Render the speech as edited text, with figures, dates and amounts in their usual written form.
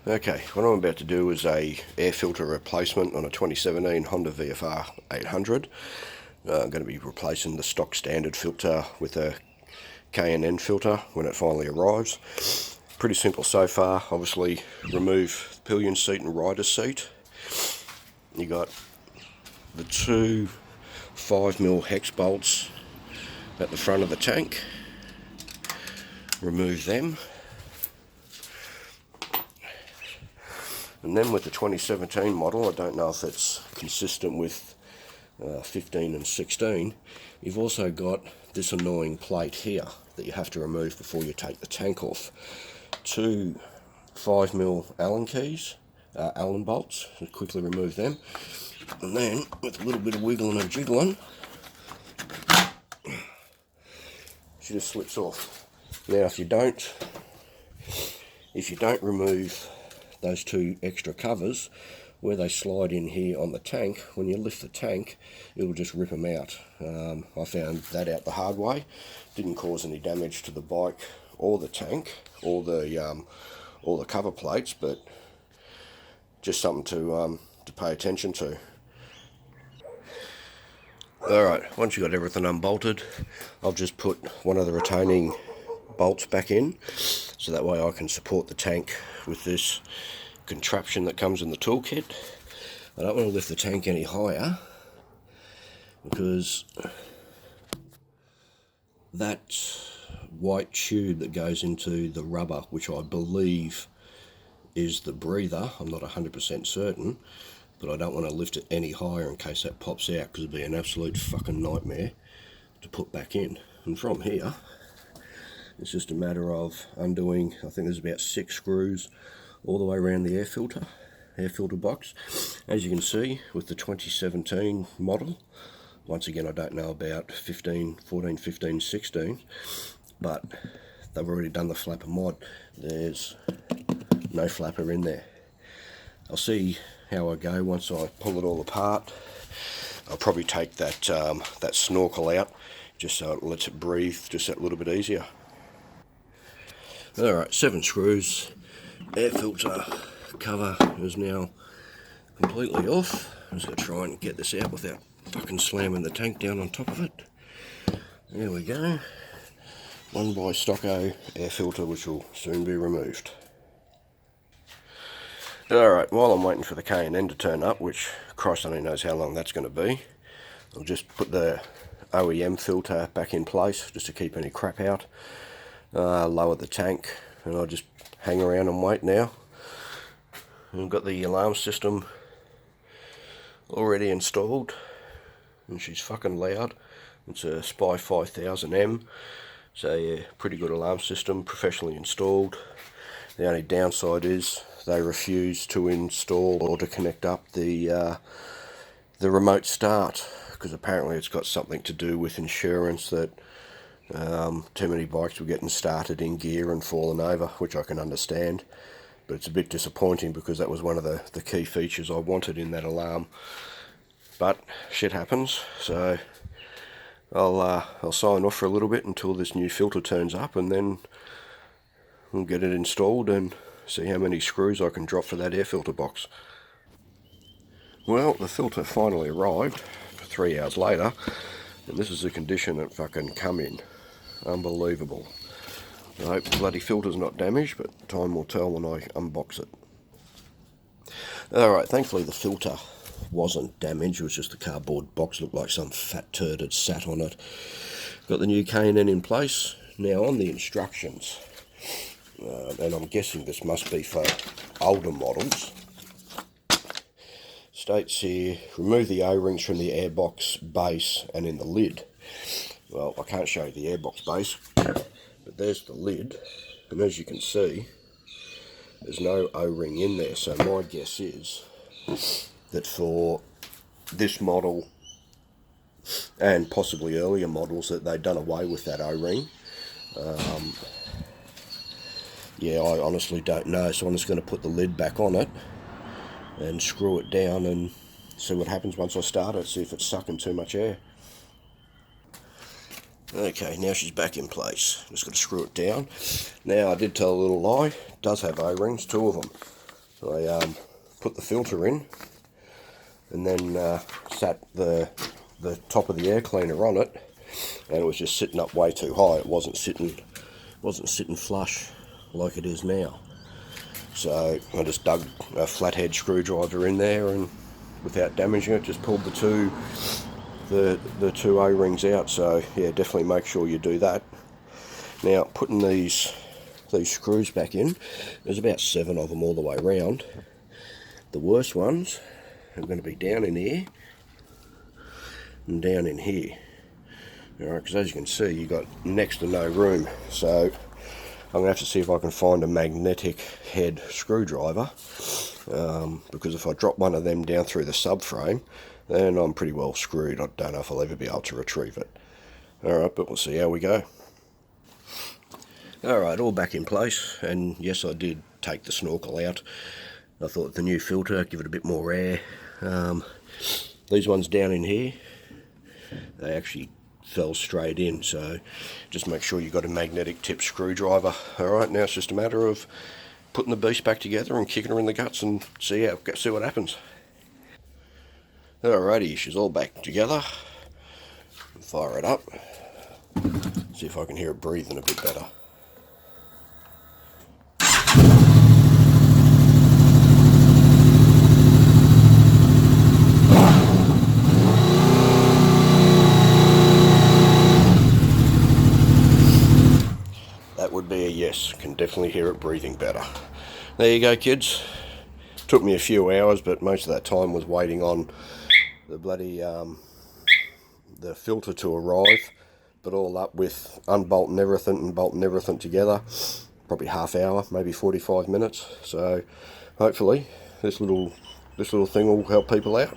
Okay, what I'm about to do is a air filter replacement on a 2017 Honda VFR800. I'm going to be replacing the stock standard filter with a K&N filter when it finally arrives. Pretty simple so far. Obviously remove pillion seat and rider seat. You got the two 5mm hex bolts at the front of the tank. Remove them. And then with the 2017 model, I don't know if it's consistent with 15 and 16, you've also got this annoying plate here that you have to remove before you take the tank off. Two 5mm Allen keys, Allen bolts, so quickly remove them. And then, with a little bit of wiggling and jiggling, she just slips off. Now if you don't remove those two extra covers, where they slide in here on the tank, when you lift the tank, it'll just rip them out. I found that out the hard way. Didn't cause any damage to the bike or the tank or the cover plates, but just something to pay attention to. Alright, once you've got everything unbolted, I'll just put one of the retaining bolts back in, so that way I can support the tank with this contraption that comes in the toolkit. I don't want to lift the tank any higher because that white tube that goes into the rubber, which I believe is the breather, I'm not 100% certain, but I don't want to lift it any higher in case that pops out, because it'd be an absolute fucking nightmare to put back in. And from here, it's just a matter of undoing, I think there's about 6 screws all the way around the air filter box. As you can see with the 2017 model, once again I don't know about 14, 15, 16, but they've already done the flapper mod. There's no flapper in there. I'll see how I go once I pull it all apart. I'll probably take that that snorkel out just so it lets it breathe just that little bit easier. Alright, 7 screws. Air filter cover is now completely off. I'm just going to try and get this out without fucking slamming the tank down on top of it. There we go. 1x Stocko air filter, which will soon be removed. Alright, while I'm waiting for the K&N to turn up, which Christ only knows how long that's going to be, I'll just put the OEM filter back in place just to keep any crap out. Lower the tank, and I'll just hang around and wait now. I've got the alarm system already installed, and she's fucking loud. It's a Spy 5000M, so yeah, pretty good alarm system, professionally installed. The only downside is they refuse to install or to connect up the remote start, because apparently it's got something to do with insurance, that too many bikes were getting started in gear and falling over, which I can understand, but it's a bit disappointing because that was one of the key features I wanted in that alarm. But shit happens, so I'll sign off for a little bit until this new filter turns up, and then we'll get it installed and see how many screws I can drop for that air filter box. Well, the filter finally arrived 3 hours later, and this is the condition it fucking come in. Unbelievable. I hope the bloody filter's not damaged, but time will tell when I unbox it. Alright, thankfully the filter wasn't damaged, it was just the cardboard box, looked like some fat turd had sat on it. Got the new K&N in place. Now on the instructions, and I'm guessing this must be for older models, states here, remove the O-rings from the airbox base and in the lid. Well, I can't show you the airbox base, but there's the lid, and as you can see, there's no O-ring in there, so my guess is that for this model, and possibly earlier models, that they've done away with that O-ring. Yeah, I honestly don't know, so I'm just going to put the lid back on it and screw it down and see what happens once I start it, see if it's sucking too much air. Okay, now she's back in place. Just got to screw it down. Now, I did tell a little lie. It does have O-rings, 2 of them. So I put the filter in, and then sat the top of the air cleaner on it, and it was just sitting up way too high. It wasn't sitting flush like it is now. So I just dug a flathead screwdriver in there, and without damaging it, just pulled the two O-rings out. So yeah, definitely make sure you do that. Now, putting these screws back in, there's about 7 of them all the way around. The worst ones are going to be down in here and down in here. Alright, because as you can see, you've got next to no room. So I'm going to have to see if I can find a magnetic head screwdriver, because if I drop one of them down through the subframe, then I'm pretty well screwed. I don't know if I'll ever be able to retrieve it. Alright, but we'll see how we go. Alright, all back in place, and yes, I did take the snorkel out. I thought the new filter, give it a bit more air. These ones down in here, they actually fell straight in, so just make sure you've got a magnetic tip screwdriver. Alright, now it's just a matter of putting the beast back together and kicking her in the guts and see what happens. Alrighty, she's all back together. Fire it up. See if I can hear it breathing a bit better. That would be a yes. Can definitely hear it breathing better. There you go, kids. Took me a few hours, but most of that time was waiting on the bloody the filter to arrive. But all up with unbolting everything and bolting everything together, probably half hour, maybe 45 minutes. So hopefully this little thing will help people out.